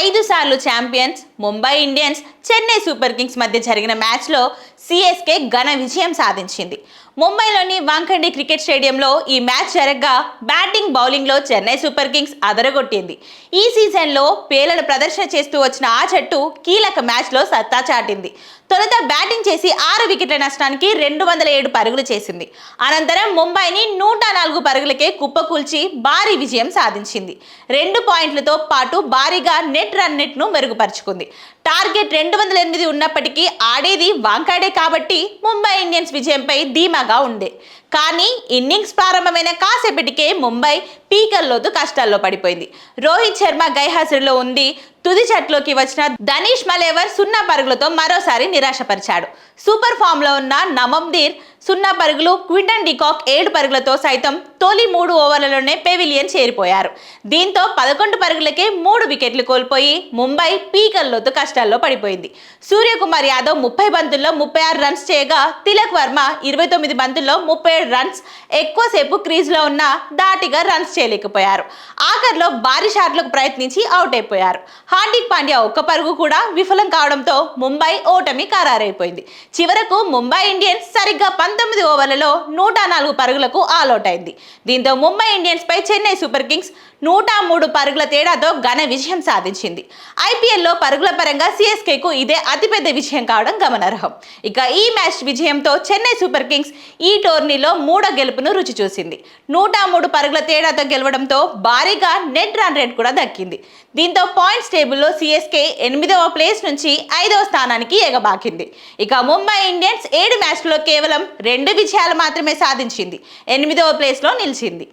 5 సార్లు champions Mumbai Indians Chennai super Kings మధ్య జరిగిన మ్యాచ్లో సిఎస్కే ఘన విజయం సాధించింది. ముంబైలోని వాంఖేడే క్రికెట్ స్టేడియంలో ఈ మ్యాచ్ జరగగా బ్యాటింగ్ బౌలింగ్లో చెన్నై సూపర్ కింగ్స్ అదరగొట్టింది. ఈ సీజన్లో పేలన ప్రదర్శన చేస్తూ వచ్చిన ఆ జట్టు కీలక మ్యాచ్లో సత్తా చాటింది. తొలుత బ్యాటింగ్ చేసి 6 వికెట్ల నష్టానికి 207 పరుగులు చేసింది. అనంతరం ముంబైని 104 పరుగులకే కుప్పకూల్చి భారీ విజయం సాధించింది. 2 పాయింట్లతో పాటు భారీగా నెట్ రన్ ను మెరుగుపరుచుకుంది. టార్గెట్ 208 ఉన్నప్పటికీ ఆడేది వాంఖేడే కాబట్టి ముంబై ఇండియన్స్ విజయంపై ధీమాగా ఉంది. కానీ ఇన్నింగ్స్ ప్రారంభమైన కాసేపటికే ముంబై పీకల్లోతు కష్టాల్లో పడిపోయింది. రోహిత్ శర్మ గైహాజరులో ఉంది. తుది జట్లోకి వచ్చిన దనీష్ మలేవర్ 0 పరుగులతో మరోసారి నిరాశపరిచాడు. సూపర్ ఫామ్ లో ఉన్న నమందీర్ 0 పరుగులు, క్వింటన్ డికాక్ 7 పరుగులతో సైతం తొలి 3 ఓవర్లలోనే పెవిలియన్ చేరిపోయారు. దీంతో 11 పరుగులకే 3 వికెట్లు కోల్పోయి ముంబై పీకల్లోతు కష్టాల్లో పడిపోయింది. సూర్యకుమార్ యాదవ్ 30 బంతుల్లో 36 రన్స్ చేయగా తిలక్ వర్మ 29 బంతుల్లో 37 రన్స్ ఎక్కువసేపు క్రీజ్లో ఉన్న దాటిగా రన్స్ చేయలేకపోయారు. ఆఖర్లో భారీ షాట్లకు ప్రయత్నించి అవుట్ అయిపోయారు. హార్దిక్ పాండ్యా 1 పరుగు కూడా విఫలం కావడంతో ముంబై ఓటమి ఖరారైపోయింది. చివరకు ముంబై ఇండియన్స్ సరిగ్గా 19 ఓవర్లలో 104 పరుగులకు ఆల్అౌట్ అయింది. దీంతో ముంబై ఇండియన్స్ పై చెన్నై సూపర్ కింగ్స్ 103 పరుగుల తేడాతో ఘన విజయం సాధించింది. ఐపీఎల్లో పరుగుల పరంగా సిఎస్కేకు ఇదే అతిపెద్ద విజయం కావడం గమనార్హం. ఇక ఈ మ్యాచ్ విజయంతో చెన్నై సూపర్ కింగ్స్ ఈ టోర్నీలో 3వ గెలుపును రుచి చూసింది. 103 పరుగుల తేడాతో గెలవడంతో భారీగా నెట్ రన్ రేట్ కూడా దక్కింది. దీంతో పాయింట్స్ టేబుల్లో సిఎస్కే 8వ ప్లేస్ నుంచి 5వ స్థానానికి ఎగబాకింది. ఇక ముంబై ఇండియన్స్ 7 మ్యాచ్ల్లో కేవలం 2 విజయాలు మాత్రమే సాధించింది. 8వ ప్లేస్లో నిలిచింది.